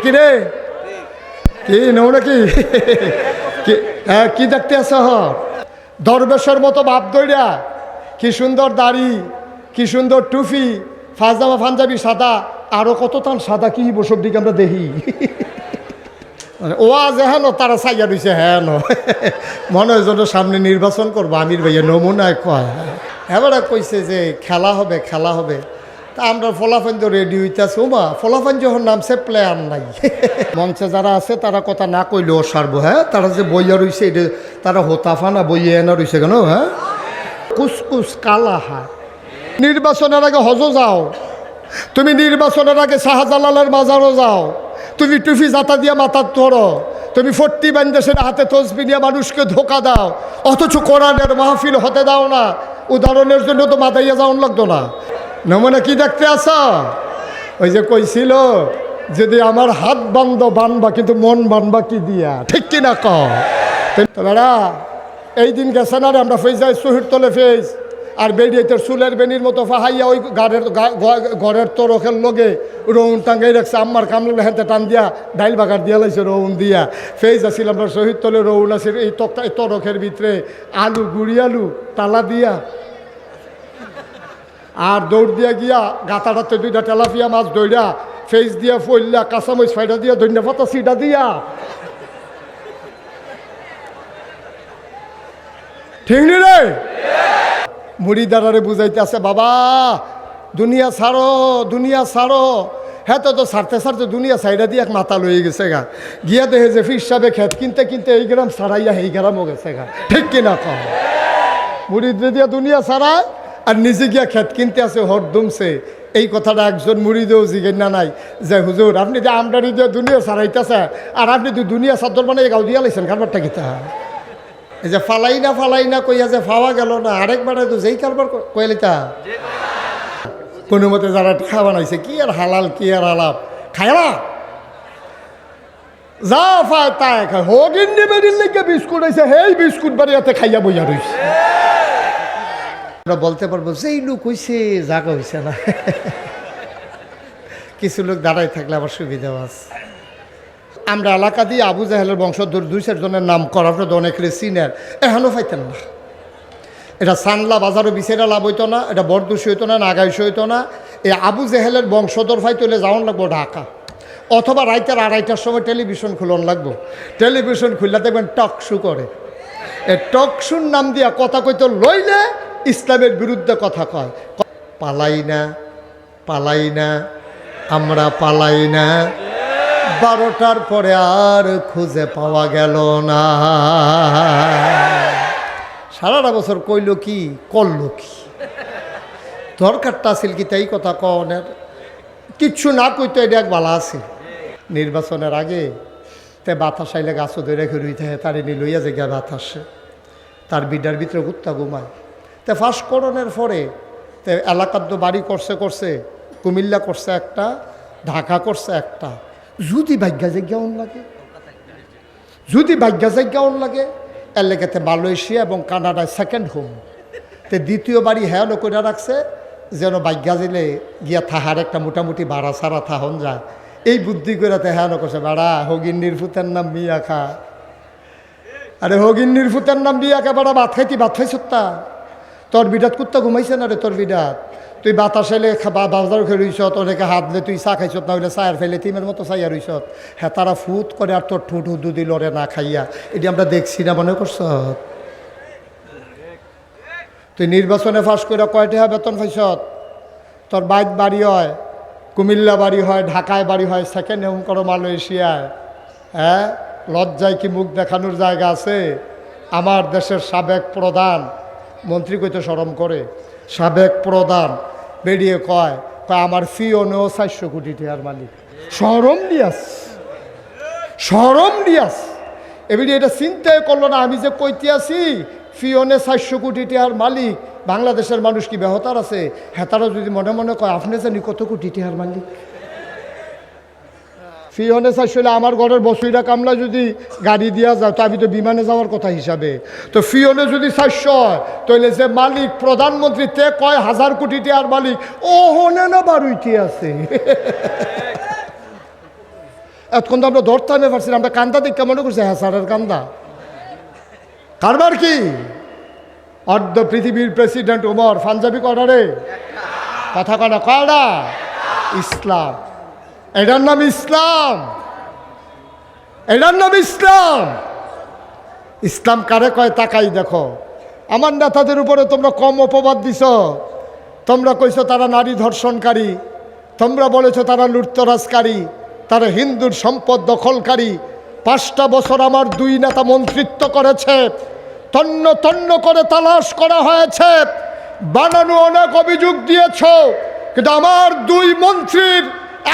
কি রে কি নও নাকি কি দেখতে আস দরবেশের মতো বাপ দইরা কি সুন্দর দাড়ি কি সুন্দর টুপি পাজামা পাঞ্জাবি সাদা আরো কত তান সাদা কি বসব দিকে আমরা দেখি ও আজ হেন তারা চাইয়া রয়েছে হ্যাঁ মনে হয় যেন সামনে নির্বাচন করবো আমির ভাইয়া নমুনায় কয় এবারে কইছে যে খেলা হবে খেলা হবে তা আমরা ফলাফান তো রেডি হইতেছে ওমা ফলাফান যখন নামছে প্লেয়ার নাই মঞ্চে যারা আছে তারা কথা না কইলেও সারবো হ্যাঁ তারা যে বইয়া রয়েছে এটা তারা হোতাফানা বইয়ে এনা রয়েছে কেন হ্যাঁ কুসকুস কালা হাত নির্বাচনের আগে হজ যাও তুমি নির্বাচনের আগে শাহজালালের মাজারও যাও তুমি টুফি জাতা দিয়া মাথার ধরো তুমি 40 বান্দেশের হাতে তসবি নিয়ে মানুষকে ধোকা দাও অথচ কোরআনের মাহফিল হতে দাও না উদাহরণের জন্য তো মাথাইয়া যাওয়ান লাগতো না নমুনা কি দেখতে আসা ওই যে কইছিল যদি আমার হাত বানবা কিন্তু মন বানবা কি দিয়া ঠিক কিনা বেড়া এই দিন গেছে না রে আমরা ফেস যাই শহীদ তলে ফেস আর বেরিয়ে তোর চুলের বেনির মতো ফাহাইয়া ওই ঘরের তরখের লগে রৌন টাঙ্গাই রাখছে আম্মার কামলে হাতে টান দিয়া ডাইল বাগার দিয়া লাইছে রৌন দিয়া ফেজ আসিল আমরা শহীদ তলে রৌন আছে এই তরখের ভিতরে আলু গুড়ি আলু তালা দিয়া আর দৌড় দিয়া গিয়া গাতাটাতে 2টা তেলাপিয়া মাছ দৌড়া ফেস দিয়া ফইল্লা কাঁচামরিচ ফাইডা দিয়া ধন্যা পাতা সিটা দিয়া ঠিক নি রে মুড়িদারারে বুঝাইতে আছে বাবা দুনিয়া ছাড়ো হ্যাঁ তো ছাড়তে ছাড়তে দুনিয়া সাইডা দিয়ে এক মাথা লয়ে গেছে গা গিয়া দেখে যে ফির সাহেবে খেত কিনতে এই গ্রাম ছাড়াইয়া এই গ্রামও গেছে গা ঠিক কিনা কম মুড়িদে দিয়া দুনিয়া ছাড়ায় আর নিজে গিয়া খেত কিনতে আছে হরদমছে এই কথাটা একজন মুড়িদেও জিজ্ঞেস না নাই যে হুজুর আপনি যে আমদানি দিয়ে দুনিয়া ছাড়াইতেছে আর আপনি তো দুনিয়া চাদর মানে গাও দিয়া লাইছেন কারবারটা কিতা এই যে ফালাই না কইয়া যে ফাওয়া গেল না আরেকবারে তো যেই কারবার কইলিতা কোনো মতে যারা ঠা বানাইছে কি আর হালাল কি আর আলাপ খায়লা যা ফায় তাই খায় হগিন নিবেদিন লেগে বিস্কুট হয়েছে হেই বিস্কুট বাড়িয়াতে খাইয়া বইয়া রইছে আমরা বলতে পারবো যেই লোক হইছে জাগা হইছে না কিছু লোক দাঁড়াই থাকলে আবার সুবিধা আছে আমরা এলাকা দিয়ে আবু জাহেলের বংশধর 2-4 জনের নাম করার পর অনেকের সিনিয়র এখনও পাইতেন না এটা সানলা বাজারও বিছেরা লাভ হইতো না এটা বরদুশি হইতো না নাগাইশি হইতো না এই আবু জাহেলের বংশধর ফাইতে হলে যাওয়ান লাগবো ঢাকা অথবা রাইতের 2:30টার সময় টেলিভিশন খুলন লাগবো টেলিভিশন খুললে দেখবেন টক শো করে এই টক শোর নাম দিয়া কথা কইতো লইলে ইসলামের বিরুদ্ধে কথা কয় পালাই না আমরা পালাই না 12টার পরে আর খুঁজে পাওয়া গেল না সারাটা বছর কইল কি করল কি দরকারটা আছিল কি তাই কথা কনের কিচ্ছু না কইতো এটা এক বালা আছে নির্বাচনের আগে তে বাতাস আইলে গাছও ধরে রেখে রুইতে তারে নি লইয়া যে গিয়া বাতাসে তার বিডার ভিতরে কুত্তা ঘুমায় তে ফাঁস করণের পরে তে এলাকার তো বাড়ি করছে কুমিল্লা করছে একটা ঢাকা করছে একটা যদি ভাগ্যা জায়গা লাগে এর লেগেতে মালয়েশিয়া এবং কানাডায় সেকেন্ড হোম তে দ্বিতীয় বাড়ি হ্যাঁ করে রাখছে যেন ভাগ্যা দিলে গিয়া থাহার একটা মোটামুটি ভাড়া ছাড়া থাহন যায় এই বুদ্ধি করে তে হ্যাঁ করছে বাড়া হগিন্নির ফুতের নাম মিয়া খা আরে হগিন্নির ফুতের নাম মিয়া খা বাড়া ভাত খাইছ তা তোর বিরাট কুত্তা ঘুমাইছে না রে তোর বিরাট তুই বাতাস এলে বাজার খেয়ে রইছত অনেকে হাত দিলে তুই চা খাইছত না হইলে চায়ের ফেলে তিমের মতো চাইয়া রইছত হ্যাঁ তারা ফুট করে আর তোর ঠুট হুদু দিল রে না খাইয়া এটি আমরা দেখছি না মনে করছ তুই নির্বাচনে ফাঁস করে কয়টা বেতন পাইছত তোর বাইক বাড়ি হয় কুমিল্লা বাড়ি হয় ঢাকায় বাড়ি হয় সেকেন্ড হোম করো মালয়েশিয়ায় হ্যাঁ লজ্জায় কি মুখ দেখানোর জায়গা আছে আমার দেশের সাবেক প্রধান মন্ত্রী কইতে শরম করে সাবেক প্রধান বেরিয়ে কয় আমার ফিওনেও 400 কোটি টাকার মালিক শরম দিয়াস এবারে এটা চিন্তাই করলো না আমি যে কইতে আছি ফিওনে 400 কোটি টাকার মালিক বাংলাদেশের মানুষ কি বেহতার আছে হেতারা যদি মনে মনে কয় আপনি জানি কত কোটি টাকার মালিক ফিওনে 400 আমার ঘরের বসুইরা কামলা যদি গাড়ি দিয়া যায় তো আমি তো বিমানে যাওয়ার কথা হিসাবে তো ফিওনে যদি 400 হয় তাহলে যে মালিক প্রধানমন্ত্রী তে কয় 1000 কোটি টাকার মালিক ও হনে না বারুইটি আছে এতক্ষণ তো আমরা ধরতে আমি পারছি না, আমরা কান্দা দিক মনে করছি হ্যাঁ স্যারের কান্দা। কারবার কি অর্ধ পৃথিবীর প্রেসিডেন্ট উমর পাঞ্জাবি করারে কথা কনা কয়টা ইসলাম, এটার নাম ইসলাম, এটার নাম ইসলাম। ইসলাম কারে কয় তাকাই দেখো। আমার নেতাদের উপরে তোমরা কম অপবাদ দিছ, তোমরা কইছো তারা নারী ধর্ষণকারী, তোমরা বলেছো তারা লুটতরাজকারী, তারা হিন্দুর সম্পদ দখলকারী। 5টা বছর আমার 2 নেতা মন্ত্রিত্ব করেছে, তন্ন তন্ন করে তালাশ করা হয়েছে, বানানো অনেক অভিযোগ দিয়েছ, কিন্তু আমার 2 মন্ত্রীর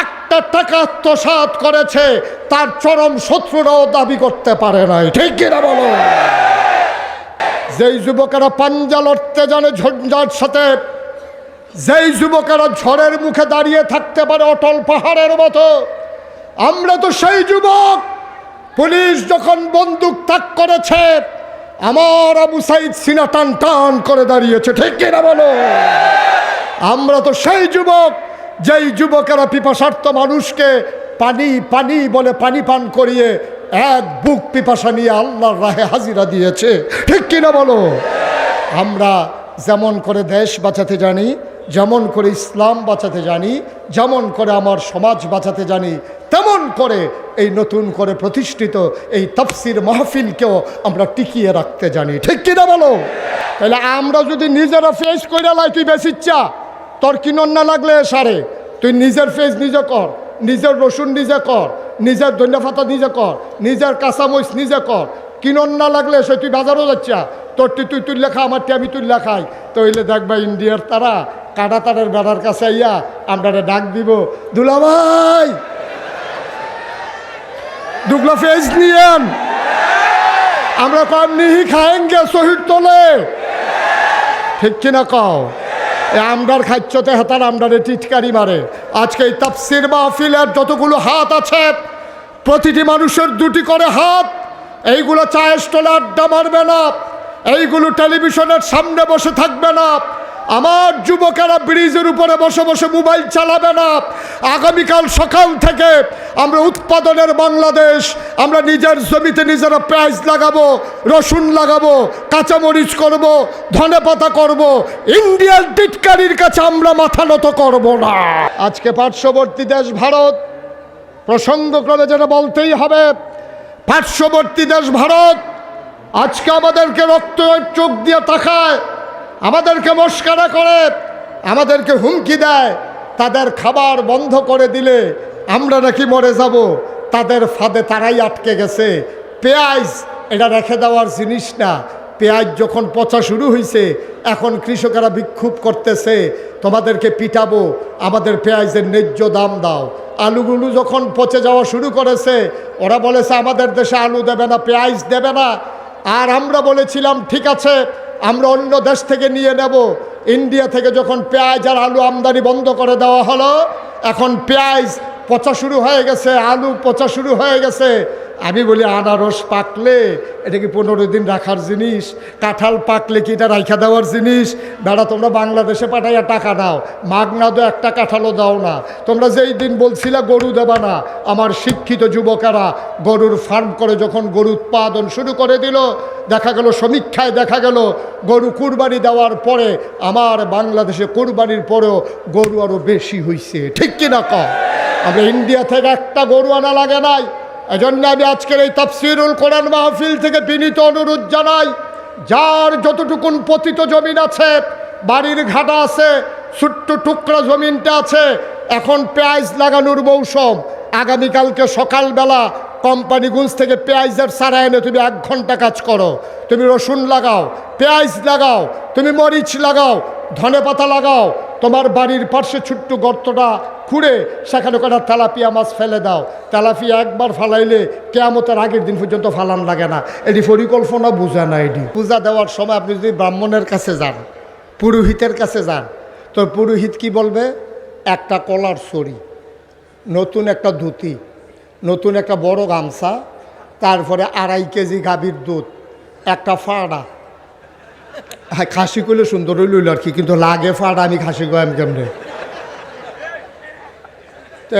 একটা টাকা আত্মসাৎ করেছে তার চরম শত্রুরাও দাবি করতে পারে নাই, ঠিক কিনা বলো? যেই যুবকেরা পাঞ্জা লড়তে জানে ঝঞ্ঝার সাথে, যেই যুবকেরা ঝড়ের মুখে দাঁড়িয়ে থাকতে পারে অটল পাহাড়ের মতো, আমরা তো সেই যুবক। পুলিশ যখন বন্দুক তাক করেছে আমার আবু সাইদ সিনা টান টান করে দাঁড়িয়েছে, ঠিক কিনা বলো? আমরা তো সেই যুবক যেই যুবকেরা পিপাসার্থ মানুষকে পানি পানি বলে পানি পান করিয়ে এক বুক পিপাসা নিয়ে আল্লাহর রাহে হাজিরা দিয়েছে, ঠিক কিনা বলো? আমরা যেমন করে দেশ বাঁচাতে জানি, যেমন করে ইসলাম বাঁচাতে জানি, যেমন করে আমার সমাজ বাঁচাতে জানি, তেমন করে এই নতুন করে প্রতিষ্ঠিত এই তাফসির মাহফিলকেও আমরা টিকিয়ে রাখতে জানি, ঠিক কিনা বলো? তাহলে আমরা যদি নিজেরা ফেস করে লাই, তুই বেশিচ্ছা তোর কিনন না লাগলে সারে, তুই নিজের ফেস নিজে কর, নিজের রসুন নিজে কর, নিজের ধনিয়া পাতা নিজে কর, নিজের কাঁচামরিচ নিজে কর, কিনন না লাগলে সে তুই বাজারও যাচ্ছা, তোরটি তুই তুই লেখা আমারটি আমি তুই লেখাই, তো হইলে দেখবা ইন্ডিয়ার তারা কাটা তারের বেড়ার কাছে আইয়া আমরা ডাক দিব, দুলাভাই দুগলা ফেস নিয়েন, আমরা কম নিহি খায়েঙ্গে শহীদ তোলে, ঠিক কিনা কও? আমরার খাচ্ছতে হাতার আমরারে টিটকারি মারে। আজকে এই তাফসির মাহফিলের যতগুলো হাত আছে প্রতিটি মানুষের 2টি করে হাত। এইগুলো চায়ের স্টলে আড্ডা মারবে না, এইগুলো টেলিভিশনের সামনে বসে থাকবে না, আমার যুবকেরা ব্রিজের উপরে বসে বসে মোবাইল চালাবে না। আগামীকাল সকাল থেকে আমরা উৎপাদনের বাংলাদেশ, আমরা নিজের জমিতে নিজেরা পেঁয়াজ লাগাবো, রসুন লাগাবো, কাঁচামরিচ করব, ধনেপাতা করব, ইন্ডিয়ার টিটকারির কাছে আমরা মাথা নত করব না। আজকে পার্শ্ববর্তী দেশ ভারত, প্রসঙ্গক্রমে যেটা বলতেই হবে, পার্শ্ববর্তী দেশ ভারত আজকে আমাদেরকে রক্ত চোখ দিয়ে তাকায়, আমাদেরকে মস্কারা করে, আমাদেরকে হুমকি দেয়, তাদের খাবার বন্ধ করে দিলে আমরা নাকি মরে যাব। তাদের ফাঁদে তারাই আটকে গেছে। পেঁয়াজ এটা রেখে দেওয়ার জিনিস না। পেঁয়াজ যখন পচা শুরু হয়েছে, এখন কৃষকেরা বিক্ষোভ করতেছে, তোমাদেরকে পিটাবো, আমাদের পেঁয়াজের ন্যায্য দাম দাও। আলুগুলো যখন পচে যাওয়া শুরু করেছে, ওরা বলেছে আমাদের দেশে আলু দেবে না, পেঁয়াজ দেবে না। আর আমরা বলেছিলাম ঠিক আছে, আমরা অন্য দেশ থেকে নিয়ে নেব। ইন্ডিয়া থেকে যখন পেঁয়াজ আর আলু আমদানি বন্ধ করে দেওয়া হলো, এখন পেঁয়াজ পচা শুরু হয়ে গেছে, আলু পচা শুরু হয়ে গেছে। আমি বলি আনারস পাকলে এটা কি 15 দিন রাখার জিনিস? কাঁঠাল পাকলে কি এটা রাইখা দেওয়ার জিনিস? বেড়া তোমরা বাংলাদেশে পাঠাইয়া টাকা দাও, মাগনা দো একটা কাঁঠালও দাও না। তোমরা যেই দিন বলছিলা গরু দেবা না, আমার শিক্ষিত যুবকেরা গরুর ফার্ম করে যখন গরু উৎপাদন শুরু করে দিল, দেখা গেল সমীক্ষায় দেখা গেল গরু কুরবানি দেওয়ার পরে আমার বাংলাদেশে কুরবানির পরেও গরু আরও বেশি হয়েছে, ঠিক কিনা কও? আমরা ইন্ডিয়া থেকে একটা গরু আনা লাগে নাই। এজন্য আমি আজকের এই তাফসিরুল কোরআন মাহফিল থেকে বিনীত অনুরোধ জানাই, যার যতটুকুন পতিত জমিন আছে, বাড়ির ঘাটা আছে, ছোট্ট টুকরা জমিনটা আছে, এখন পেঁয়াজ লাগানোর মৌসুম। আগামীকালকে সকালবেলা কোম্পানিগঞ্জ থেকে পেঁয়াজের চারা এনে তুমি 1 ঘন্টা কাজ করো। তুমি রসুন লাগাও, পেঁয়াজ লাগাও, তুমি মরিচ লাগাও, ধনেপাতা লাগাও, তোমার বাড়ির পাশে ছোট্ট গর্তটা খুঁড়ে সেখানে কটা তেলাপিয়া মাছ ফেলে দাও। তেলাপিয়া একবার ফালাইলে কেয়ামতের আগের দিন পর্যন্ত ফালান লাগে না। এটি পরিকল্পনা বোঝা না। এটি পূজা দেওয়ার সময় আপনি যদি ব্রাহ্মণের কাছে যান, পুরোহিতের কাছে যান, তো পুরোহিত কি বলবে? একটা কলার ছড়ি, নতুন একটা ধুতি, নতুন একটা বড় গামছা, তারপরে 2.5 কেজি গাভীর দুধ, একটা ফাড়া। হ্যাঁ, খাসি করলে সুন্দর হইল আর কি, কিন্তু লাগে ফাড়া। আমি খাসি গয়াম কেমনে? তো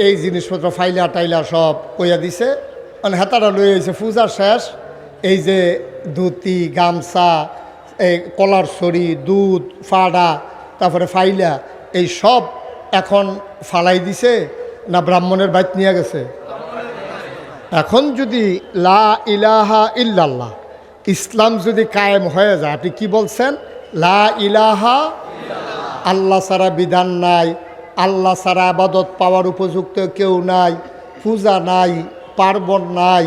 এই জিনিসপত্র ফাইলা টাইলা সব কইয়া দিছে, মানে হেতারা লই হয়েছে পূজা শেষ। এই যে ধুতি, গামছা, এই কলার ছড়ি, দুধ, ফাড়া, তারপরে ফাইলা, এই সব এখন ফালাই দিছে না ব্রাহ্মণের বাইত নিয়ে গেছে? এখন যদি লা ইলাহা ইল্লাল্লাহ ইসলাম যদি কায়েম হয়ে যায়, আপনি কি বলছেন? লা ইলাহা, আল্লাহ ছাড়া বিধান নাই, আল্লাহ ছাড়া আবাদত পাওয়ার উপযুক্ত কেউ নাই, পূজা নাই, পার্বণ নাই,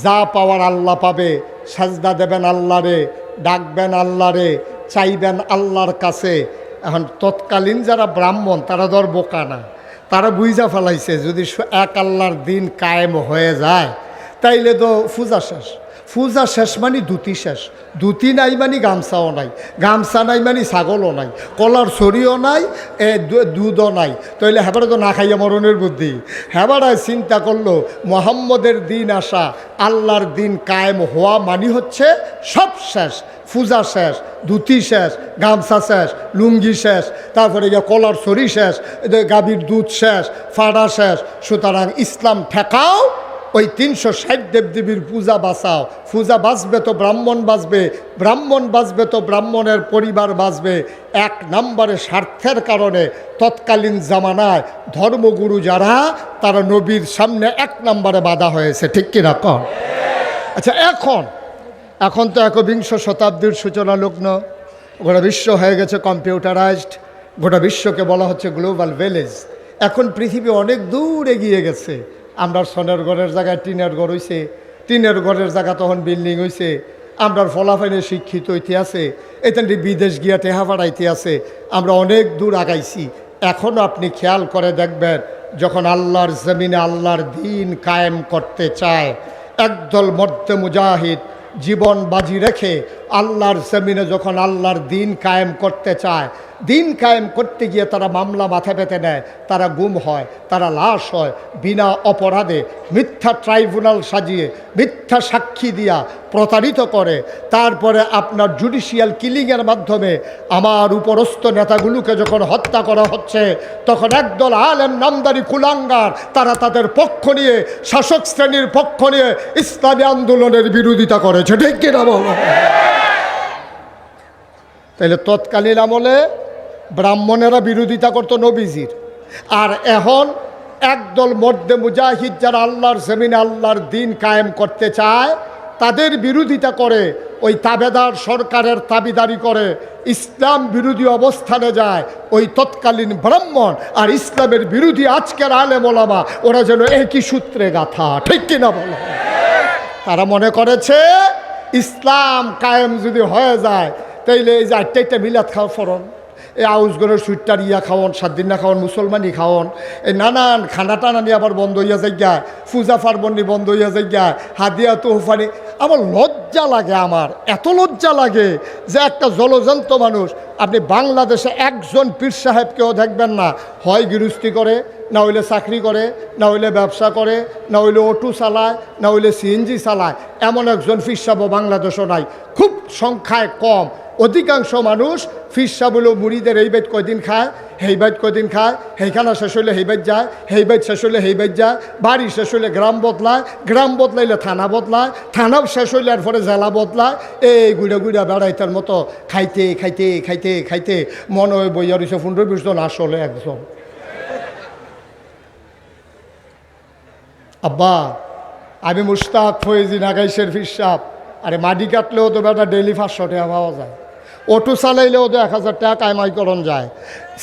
যা পাওয়ার আল্লাহ পাবে, সাজদা দেবেন আল্লাহরে, ডাকবেন আল্লাহরে, চাইবেন আল্লাহর কাছে। এখন তৎকালীন যারা ব্রাহ্মণ তারা ধর বোকা না, তারা বুঝা ফেলাইছে যদি এক আল্লাহর দিন কায়েম হয়ে যায় তাইলে তো পূজা শেষ। পূজা শেষ মানে ধুতি শেষ, ধুতি নাই মানে গামছাও নাই, গামছা নাই মানে ছাগলও নাই, কলার ছড়িও নাই, দুধও নাই। তাইলে হেবারে তো না খাইয়া মরণের বুদ্ধি। হেবারায় চিন্তা করলো মোহাম্মদের দিন আসা, আল্লাহর দিন কায়েম হওয়া মানে হচ্ছে সব শেষ। পূজা শেষ, ধুতি শেষ, গামছা শেষ, লুঙ্গি শেষ, তারপরে গিয়ে কলার ছড়ি শেষ, গাভীর দুধ শেষ, ফাড়া শেষ। সুতরাং ইসলাম ঠেকাও, ওই 360 দেবদেবীর পূজা বাঁচাও। পূজা বাঁচবে তো ব্রাহ্মণ বাঁচবে, ব্রাহ্মণ বাঁচবে তো ব্রাহ্মণের পরিবার বাঁচবে। এক নম্বরে স্বার্থের কারণে তৎকালীন জামানায় ধর্মগুরু যারা, তারা নবীর সামনে এক নম্বরে বাধা হয়েছে, ঠিক কিনা কন? আচ্ছা, এখন তো 21 শতাব্দীর সূচনা লগ্ন, গোটা বিশ্ব হয়ে গেছে কম্পিউটারাইজড, গোটা বিশ্বকে বলা হচ্ছে গ্লোবাল ভিলেজ। এখন পৃথিবী অনেক দূর এগিয়ে গেছে। আমরা সোনের ঘরের জায়গায় টিনের ঘর হয়েছে, টিনের ঘরের জায়গা তখন বিল্ডিং হয়েছে। আমরা ফলাফাইনে শিক্ষিত হইতে আছে, এখান বিদেশ গিয়া টেহা পাড়াইতে আছে। আমরা অনেক দূর আগাইছি। এখনও আপনি খেয়াল করে দেখবেন, যখন আল্লাহর জমিনে আল্লাহর দিন কায়েম করতে চায়, একদল মর্দে মুজাহিদ জীবন বাজি রেখে আল্লাহর জমিনে যখন আল্লাহর দিন কায়েম করতে চায়, দিন কায়েম করতে গিয়ে তারা মামলা মাথা পেতে নেয়, তারা গুম হয়, তারা লাশ হয়, বিনা অপরাধে মিথ্যা ট্রাইব্যুনাল সাজিয়ে মিথ্যা সাক্ষী দিয়া প্রতারিত করে। তারপরে আপনার জুডিশিয়াল কিলিংয়ের মাধ্যমে আমার উপরস্থ নেতাগুলোকে যখন হত্যা করা হচ্ছে, তখন একদল আলেম নামদারি কুলাঙ্গার তারা তাদের পক্ষ নিয়ে, শাসক শ্রেণীর পক্ষ নিয়ে ইসলামী আন্দোলনের বিরোধিতা করেছে, ঠিক কিনা বলো? তাইলে তৎকালীন আমলে ব্রাহ্মণেরা বিরোধিতা করতো নবীজির, আর এখন একদল মর্দে মুজাহিদ যারা আল্লাহর জমিনে আল্লাহর দিন কায়েম করতে চায়, তাদের বিরোধিতা করে, ওই তাবেদার সরকারের তাবিদারি করে, ইসলাম বিরোধী অবস্থানে যায় ওই তৎকালীন ব্রাহ্মণ আর ইসলামের বিরোধী আজকের আলেম ওলামা, ওরা যেন একই সূত্রে গাথা, ঠিক কিনা বলো? তারা মনে করেছে ইসলাম কায়েম যদি হয়ে যায়, তাইলে এই যে আটটা মিলাদ খাওয়া ফরন, এই আউসগরের সুইটটার ইয়া খাওয়ন, 7 দিন না খাওয়ন, মুসলমানি খাওয়ন, এই নানান খানা টানানি আবার বন্ধ হইয়া যাইয়া, পূজা পার্বণী বন্ধ হইয়া যাইয়া, হাদিয়া তোহফানি। আমার লজ্জা লাগে, আমার এত লজ্জা লাগে যে একটা জলজন্ত মানুষ, আপনি বাংলাদেশে একজন পীর সাহেবকেও দেখবেন না, হয় গৃহস্থী করে, না হইলে চাকরি করে, না হইলে ব্যবসা করে, না হইলে অটো চালায়, না হইলে সিএনজি চালায়, এমন একজন পীর সাহেব বাংলাদেশও নাই, খুব সংখ্যায় কম। অধিকাংশ মানুষ পীর সাহেব হলো মুড়িদের এই বাইত কয়দিন খায়, হেই বাইত কয়দিন খায়, হেইখানা শেষ হইলে হেই বাইত যায়, হেই বাইত শেষ হইলে হেই বাইত যায়, বাড়ি শেষ হইলে গ্রাম বদলায়, গ্রাম বদলাইলে থানা বদলায়, থানাও শেষ হইলে আর পরে জেলা বদলায়। এই গুড়া গুড়া বেড়াইতার মতো খাইতে খাইতে খাইতে খাইতে মনে হয় বইয়া রয়েছে 15-20 জন, আসলে একজন। আব্বা, আমি মুশতাক ফয়েজি নাগাইশের পীর সাহেব। আরে মাটি কাটলেও তো বেটা ডেইলি 500 টাকা পাওয়া যায়, অটো চালাইলেও তো 1000 টাকা কামাই করণ যায়,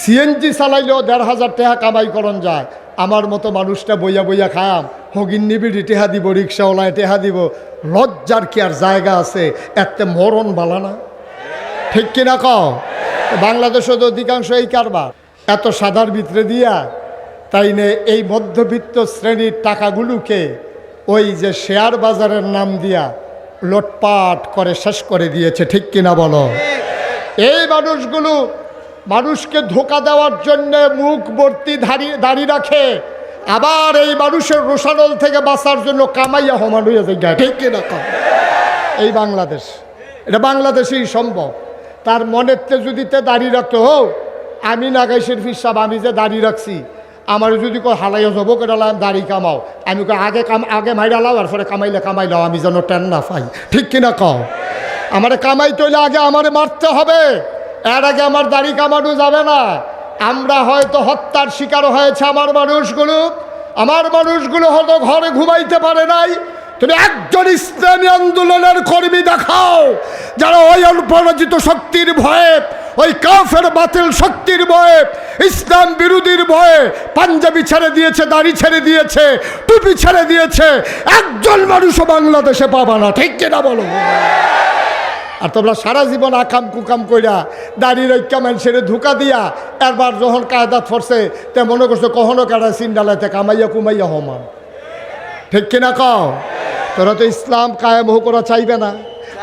সিএনজি চালাইলেও 1500 টাকা কামাই করণ যায়। আমার মতো মানুষটা বইয়া বইয়া খায়াম, হগিন নিবিড়ি টেহা দিব, রিক্সাওয়ালায় টেহা দিব, লজ্জার কি আর জায়গা আছে? এতে মরণ বালা না, ঠিক কিনা কও? বাংলাদেশে তো অধিকাংশ এই কারবার। এত সাদার ভিতরে দিয়া তাই নে এই মধ্যবিত্ত শ্রেণীর টাকাগুলোকে ওই যে শেয়ার বাজারের নাম দিয়া লোটপাট করে শেষ করে দিয়েছে, ঠিক কিনা বলো? এই মানুষগুলো মানুষকে ধোঁকা দেওয়ার জন্য মুখ ভর্তি দাড়ি রাখে, আবার এই মানুষের রোষানল থেকে বাঁচার জন্য কামাইয়া হমান হইয়া যায়, ঠিক কিনা? এই বাংলাদেশ, এটা বাংলাদেশেই সম্ভব। তার মনেতে যদি দাড়ি রাখতে হো, আমি নাগাইশের পীর সাহেব, আমি যে দাড়ি রাখছি, আমার যদি কয় হালাইয়া যাব করে দাড়ি কামাও, আমি কই আগে মাইরা লাও, আর পরে কামাই লাও, আমি যেন টেন না পাই। ঠিক কিনা কও? আমার কামাইতে হইলে আগে আমারে মারতে হবে, এর আগে আমার দাড়ি কামানো যাবে না। আমরা হয়তো হত্যার শিকার হয়েছে আমার মানুষগুলো হয়তো ঘরে ঘুমাইতে পারে নাই। তুমি একজন ইসলামী আন্দোলনের কর্মী দেখাও যারা ওই অপরাজিত শক্তির ভয়ে, ওই কাফের বাতিল শক্তির ভয়ে, ইসলাম বিরোধীর ভয়ে পাঞ্জাবি ছেড়ে দিয়েছে, দাড়ি ছেড়ে দিয়েছে, টুপি ছেড়ে দিয়েছে। একজন মানুষও বাংলাদেশে পাবা না। ঠিক কিনা বলো? আর তোমরা সারা জীবন আকাম কুকাম কইরা দাড়ি রক্ষা মানুষের ধোকা দিয়া এরবার যখন কায়দাত ফরছে তে মনে করছো কখনো কারা সিন্ডালাতে কামাইয়া কুমাইয়া হমান। ঠিক কিনা কও? তোরা তো ইসলাম কায়েম হোক ওরা চাইবে না,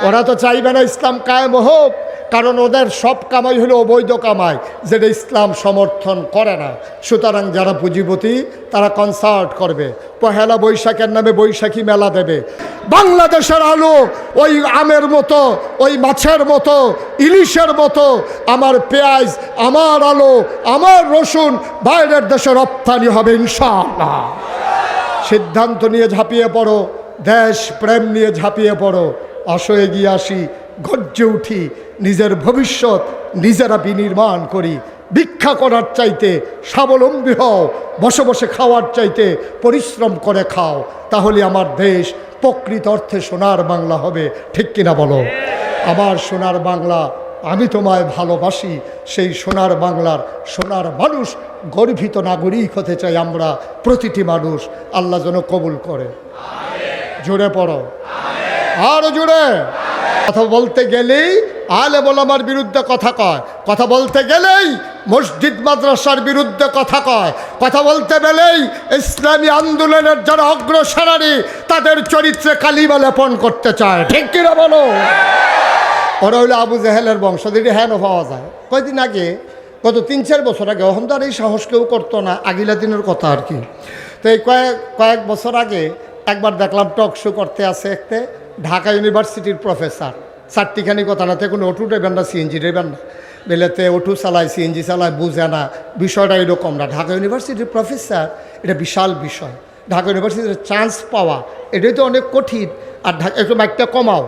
ওরা তো চাইবে না ইসলাম কায়েম হোক, কারণ ওদের সব কামাই হলো অবৈধ কামাই, যেটা ইসলাম সমর্থন করে না। সুতরাং যারা পুঁজিপতি তারা কনসার্ট করবে, পহেলা বৈশাখের নামে বৈশাখী মেলা দেবে। বাংলাদেশের আলো ওই আমের মতো, ওই মাছের মতো, ইলিশের মতো আমার পেঁয়াজ, আমার আলো, আমার রসুন বাইরের দেশে রপ্তানি হবে ইনশাআল্লাহ। সিদ্ধান্ত নিয়ে ঝাঁপিয়ে পড়ো, দেশ প্রেম নিয়ে ঝাঁপিয়ে পড়ো। আসো এগিয়ে আসি, গর্জে উঠি, নিজের ভবিষ্যৎ নিজেরা বিনির্মাণ করি। ভিক্ষা করার চাইতে স্বাবলম্বী হও, বসে বসে খাওয়ার চাইতে পরিশ্রম করে খাও, তাহলে আমার দেশ প্রকৃত অর্থে সোনার বাংলা হবে। ঠিক কিনা বলো? আমার সোনার বাংলা, আমি তোমায় ভালোবাসি। সেই সোনার বাংলার সোনার মানুষ, গর্বিত নাগরিক হতে চাই আমরা প্রতিটি মানুষ। আল্লাহ যেন কবুল করে। জোরে পড়ো, আরো জোরে। কথা বলতে গেলেই আলেম ওলামার বিরুদ্ধে কথা কয়, কথা বলতে গেলেই মসজিদ মাদ্রাসার বিরুদ্ধে কথা কয়, কথা বলতে গেলেই ইসলামী আন্দোলনের যারা অগ্রসেনানী তাদের চরিত্রে কালিমা লেপন করতে চায়। ঠিক কিনা বলো? ওরা হইলো আবু জেহেলের বংশ, যেটি হ্যাঁ পাওয়া যায়। কয়েকদিন আগে, গত 3-4 বছর আগে, অহম তো আর এই সাহস কেউ করতো না, আগিলা দিনের কথা আর কি। তো এই কয়েক বছর আগে একবার দেখলাম টক শো করতে আছে একটা ঢাকা ইউনিভার্সিটির প্রফেসর। চারটিখানি কথা না, কোনো অটো দেবেন না, সিএনজি দেবেন না, বেলেতে অটো চালায়, সিএনজি চালায়, বুঝে না, বিষয়টা এরকম না। ঢাকা ইউনিভার্সিটির প্রফেসর, এটা বিশাল বিষয়। ঢাকা ইউনিভার্সিটির চান্স পাওয়া এটাই তো অনেক কঠিন। আর একটু মাইকটা কমাও।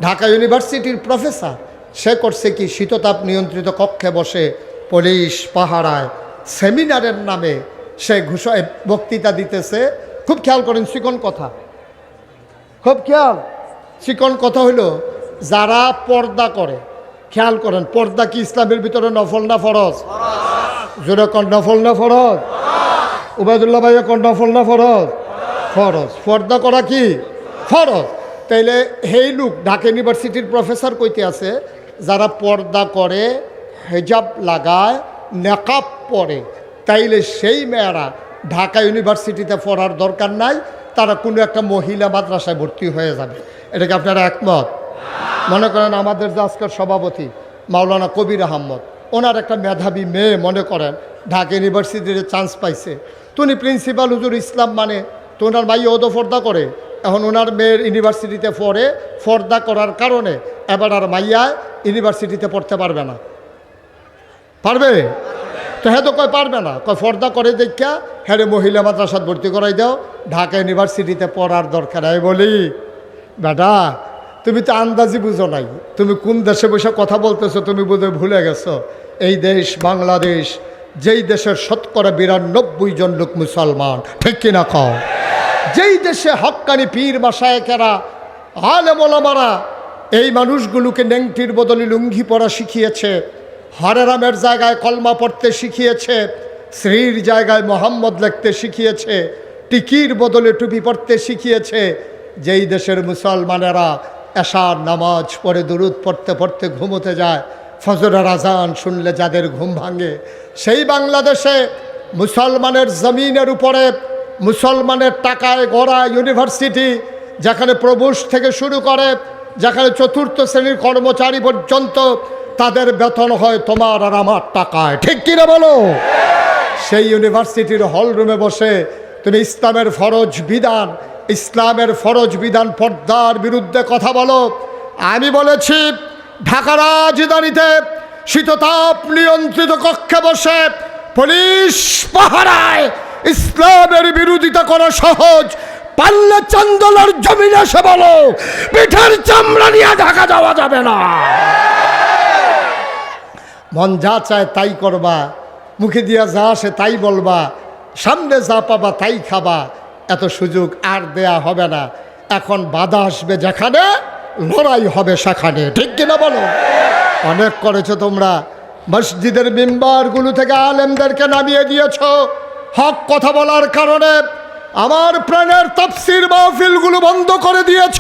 ঢাকা ইউনিভার্সিটির প্রফেসর, সে করছে কি, শীততাপ নিয়ন্ত্রিত কক্ষে বসে পুলিশ পাহারায় সেমিনারের নামে সে বক্তৃতা দিতেছে। খুব খেয়াল করেন, চিকন কথা, খুব খেয়াল। চিকন কথা হইল, যারা পর্দা করে, খেয়াল করেন, পর্দা কি ইসলামের ভিতরে নফল না ফরজ? জোরে কোন নফল না ফরজ? উবায়দুল্লাহ ভাইয়া কোন নফল না ফরজ? ফরজ। পর্দা করা কি ফরজ? তাইলে সেই লোক ঢাকা ইউনিভার্সিটির প্রফেসর কইতে আছে, যারা পর্দা করে, হেজাব লাগায়, নেকাব পরে, তাইলে সেই মেয়েরা ঢাকা ইউনিভার্সিটিতে পড়ার দরকার নাই, তারা কোনো একটা মহিলা মাদ্রাসায় ভর্তি হয়ে যাবে। এটাকে আপনারা একমত? মনে করেন আমাদের যে আজকের সভাপতি মাওলানা কবির আহমদ, ওনার একটা মেধাবী মেয়ে মনে করেন ঢাকা ইউনিভার্সিটিতে চান্স পাইছে, তো উনি প্রিন্সিপাল হুজুর ইসলাম মানে, তো ওনার মাইয়া ওদো পর্দা করে। এখন ওনার মেয়ের ইউনিভার্সিটিতে পড়ে, পর্দা করার কারণে এবার আর মাইয়া ইউনিভার্সিটিতে পড়তে পারবে না। পারবে তো? হ্যাঁ তো কয় পারবে না, কয় পর্দা করে দেখা হ্যাঁ মহিলা মাদ্রাসাত ভর্তি করাই দাও, ঢাকা ইউনিভার্সিটিতে পড়ার দরকার। আমি বলি, বেটা তুমি তো আন্দাজি বুঝো নাই, তুমি কোন দেশে বসে কথা বলতেছো তুমি বোধহয় ভুলে গেছো। এই দেশ বাংলাদেশ, যেই দেশের 92% লোক মুসলমান। ঠিক কিনা কও? যেই দেশে হক্কানি পীর মাশায়েখেরা, আলেম ওলামারা এই মানুষগুলোকে নেংটির বদলে লুঙ্গি পরা শিখিয়েছে, হরে রামের জায়গায় কলমা পড়তে শিখিয়েছে, শ্রীর জায়গায় মোহাম্মদ লিখতে শিখিয়েছে, টিকির বদলে টুপি পড়তে শিখিয়েছে, যেই দেশের মুসলমানেরা এশার নামাজ পড়ে দুরুদ পড়তে পড়তে ঘুমোতে যায়, ফজরের আজান শুনলে যাদের ঘুম ভাঙে, সেই বাংলাদেশে মুসলমানের জমিনের উপরে মুসলমানের টাকায় গড়া ইউনিভার্সিটি, যেখানে প্রভুষ থেকে শুরু করে, যেখানে 4র্থ শ্রেণীর কর্মচারী পর্যন্ত তাদের বেতন হয় তোমার আর আমার টাকায়। ঠিক কিনা বলো? সেই ইউনিভার্সিটির হল রুমে বসে তুমি ইসলামের ফরজ বিধান পর্দার বিরুদ্ধে কথা বলো। আমি বলেছি ঢাকা রাজধানীতে শীততাপ নিয়ন্ত্রিত কক্ষে বসে পুলিশ পাহারায় ইসলামের বিরোধিতা করা সহজ, পারলে চান্দলার জমিনে এসে বলো পিঠের চামড়া নিয়ে ঢাকা যাওয়া যাবে না। মন যা চায় তাই করবা, মুখে দিয়া যা আসে তাই বলবা, সামনে যা পাবা তাই খাবা, এত সুযোগ আর দেয়া হবে না। এখন বাধা আসবে যেখানে, লড়াই হবে সেখানে, ঠিক কিনা বলো? অনেক করেছো তোমরা, মসজিদের মিম্বারগুলো থেকে আলেমদেরকে নামিয়ে দিয়েছ হক কথা বলার কারণে। আমার প্রাণের তাফসীর মাহফিলগুলো বন্ধ করে দিয়েছ,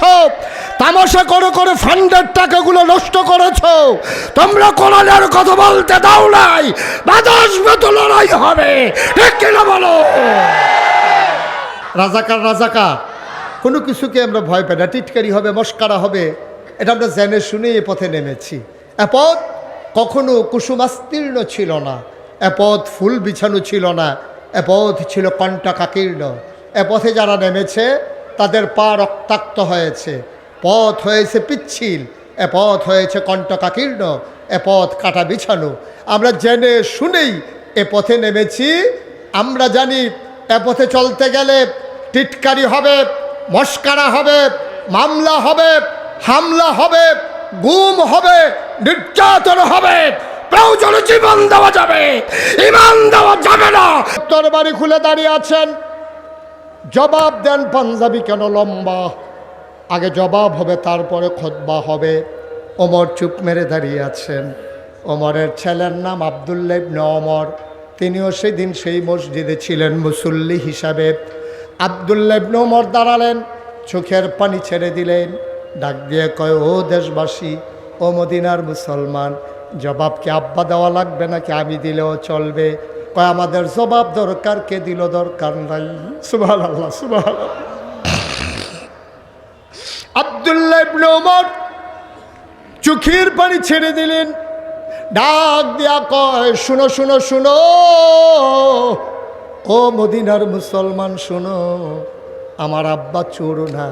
তামাশা করে করে ফান্ডের টাকাগুলো নষ্ট করেছ। তোমরা কোরআনের কথা বলতে দাও নাই, বাধা আসবে তো লড়াই হবে, ঠিক কিনা বলো? রাজাকার রাজাকার কোনো কিছুকে আমরা ভয় পাই না। টিটকারি হবে, মস্কারা হবে, এটা আমরা জেনে শুনে এ পথে নেমেছি। এ পথ কখনো কুসুমাস্তীর্ণ ছিল না, এ পথ ফুল বিছানো ছিল না, এ পথ ছিল কণ্টকাকীর্ণ। এ পথে যারা নেমেছে তাদের পা রক্তাক্ত হয়েছে, পথ হয়েছে পিচ্ছিল, এ পথ হয়েছে কণ্টকাকীর্ণ, এ পথ কাটা বিছানো। আমরা জেনে শুনেই এ পথে নেমেছি। আমরা জানি এ পথে চলতে গেলে টিটকারি হবে, মস্কারা হবে, মামলা হবে, হামলা হবে, গুম হবে, নির্যাতন হবে, প্রয়োজনে জীবন দেওয়া যাবে, ইমান দেওয়া যাবে না। তরবারি খুলে দাঁড়িয়ে আছেন, জবাব দেন। পাঞ্জাবি কেন লম্বা? আগে জবাব হবে, তারপরে খুতবা হবে। ওমর চুপ মেরে দাঁড়িয়ে আছেন। ওমরের ছেলের নাম আব্দুল্লাহ ইবনে ওমর, তিনিও সেদিন সেই মসজিদে ছিলেন মুসল্লি হিসাবে। আব্দুল্লাহ ইবনে ওমর দাঁড়ালেন, চোখের পানি ছেড়ে দিলেন, ডাক দিয়ে কয়, ও দেশবাসী, ও মদিনার মুসলমান, জবাব কি আব্বা দেওয়া লাগবে নাকি আমি দিলেও চলবে? কয়, আমাদের জবাব দরকার, কে দিল দরকার নাই। সুবহানাল্লাহ, সুবহানাল্লাহ। আব্দুল্লাহ ইবনে ওমর চোখের পানি ছেড়ে দিলেন, ডাক দিয়া কয়, শুনো শুনো শুনো, ও মদিনার মুসলমান শুনো, আমার আব্বা চোর না,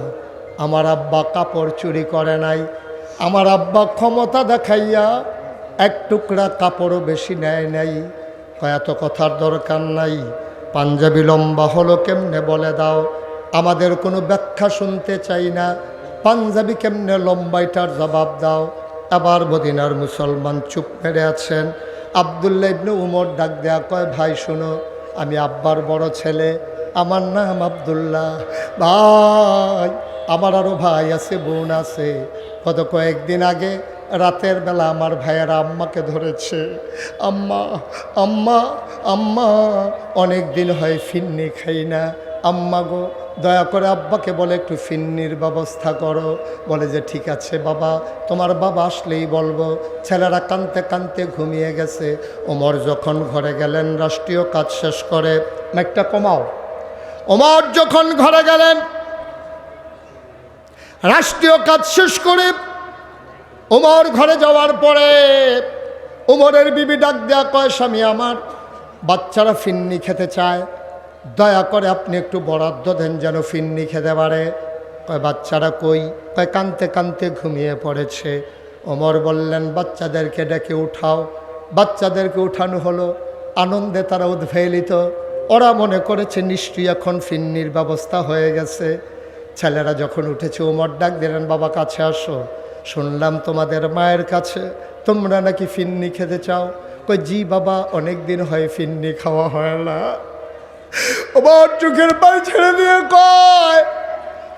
আমার আব্বা কাপড় চুরি করে নাই, আমার আব্বা ক্ষমতা দেখাইয়া এক টুকরা কাপড়ও বেশি নেয় নাই। এত কথার দরকার নাই, পাঞ্জাবি লম্বা হলো কেমনে বলে দাও, আমাদের কোনো ব্যাখ্যা শুনতে চাই না, পাঞ্জাবি কেমনে লম্বা এটার জবাব দাও। আবার মদিনার মুসলমান চুপ মেরে আছেন। আব্দুল্লাহ ইবনে উমর ডাক দেয়া কয়, ভাই শোনো, আমি আব্বার বড় ছেলে, আমার নাম আব্দুল্লাহ। ভাই, আমার আরও ভাই আছে, বোন আছে। গত কয়েকদিন আগে রাতের বেলা আমার ভাইয়েরা আম্মাকে ধরেছে। আম্মা আম্মা আম্মা, অনেক দিন হয় ফিন্নি খাই না, আম্মা গো দয়া করে আব্বাকে বলে একটু ফিন্নির ব্যবস্থা করো। বলে যে ঠিক আছে বাবা, তোমার বাবা আসলেই বলবো। ছেলেরা কাঁদতে কাঁদতে ঘুমিয়ে গেছে। ওমর যখন ঘরে গেলেন রাষ্ট্রীয় কাজ শেষ করে, একটা কমাও। ওমর যখন ঘরে গেলেন রাষ্ট্রীয় কাজ শেষ করে, ওমর ঘরে যাওয়ার পরে ওমরের বিবি ডাক দেয়া কয়, স্বামী আমার, বাচ্চারা ফিন্নি খেতে চায়, দয়া করে আপনি একটু বরাদ্দ দেন যেন ফিন্নি খেতে পারে। কয়, বাচ্চারা কই? কয়, কাঁদতে কাঁদতে ঘুমিয়ে পড়েছে। ওমর বললেন, বাচ্চাদেরকে ডেকে উঠাও। বাচ্চাদেরকে উঠানো হলো, আনন্দে তারা উদ্বেলিত। ওরা মনে করেছে নিশ্চয়ই এখন ফিন্নির ব্যবস্থা হয়ে গেছে। ছেলেরা যখন উঠেছে, ওমর ডাক দিলেন, বাবা কাছে আসো, শুনলাম তোমাদের মায়ের কাছে তোমরা নাকি ফিন্নি খেতে চাও। কই, জি বাবা, অনেক দিন হয় ফিন্নি খাওয়া হয় না। ওমর চোখের পানি ছেড়ে দিয়ে কয়,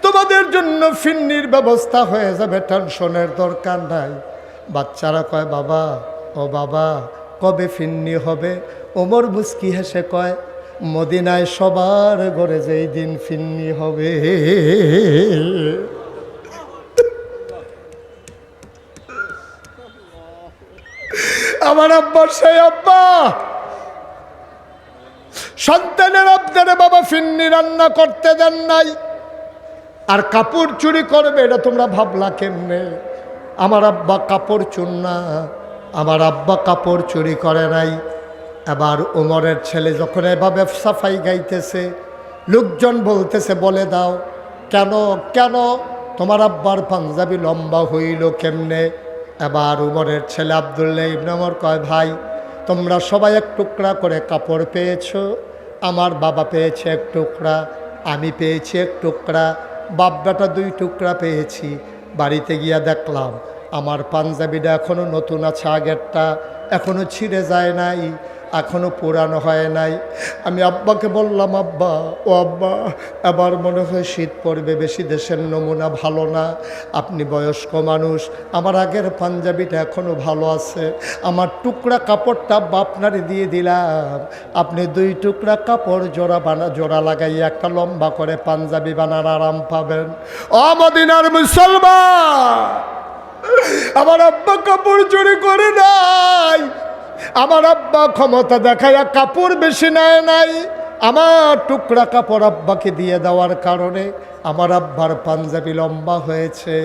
তোমাদের জন্য ফিন্নির ব্যবস্থা হয়ে যাবে, টেনশনের দরকার নাই। বাচ্চারা কয়, বাবা, ও বাবা, কবে ফিন্নি হবে? ওমর মুস্কি হেসে কয়, মদিনায় সবার ঘরে যেই দিন ফিন্নি হবে। আমার আব্বার সেই আব্বা, সন্তানের আপনারে বাবা ফিন্নি রান্না করতে দেন নাই, আর কাপড় চুরি করবে, এটা তোমরা ভাবলা কেমনে? আমার আব্বা কাপড় চোর না, আমার আব্বা কাপড় চুরি করে নাই। এবার ওমরের ছেলে যখন এভাবে সাফাই গাইতেছে, লোকজন বলতেছে, বলে দাও কেন কেন তোমার আব্বার পাঞ্জাবি লম্বা হইল কেমনে? এবার উমরের ছেলে আব্দুল্লাহ ইবনে ওমর কয়, ভাই, তোমরা সবাই এক টুকরা করে কাপড় পেয়েছো। আমার বাবা পেয়েছে এক টুকরা, আমি পেয়েছি এক টুকরা, বাপ বেটা 2 টুকরা পেয়েছি। বাড়িতে গিয়া দেখলাম আমার পাঞ্জাবিটা এখনও নতুন আছে, আগেরটা এখনও ছিঁড়ে যায় নাই, এখনও পুরানো হয় নাই। আমি আব্বাকে বললাম, আব্বা ও আব্বা, এবার মনে হয় শীত পড়বে, বেশি দেশের নমুনা ভালো না, আপনি বয়স্ক মানুষ, আমার আগের পাঞ্জাবিটা এখনও ভালো আছে, আমার টুকরা কাপড়টা আব্বা আপনারে দিয়ে দিলাম, আপনি 2 টুকরা কাপড় জোড়া লাগাইয়া একটা লম্বা করে পাঞ্জাবি বানার আরাম পাবেন। ও মদিনার মুসলমান, আমার আব্বা কাপড় চুরি করে নাই, আমার আব্বা ক্ষমতা দেখাইয়া কাপড় বেশি নেয় নাই, আমার টুকরা কাপড় আব্বাকে দিয়ে দেওয়ার কারণে আমার আব্বার পাঞ্জাবি লম্বা হয়েছে।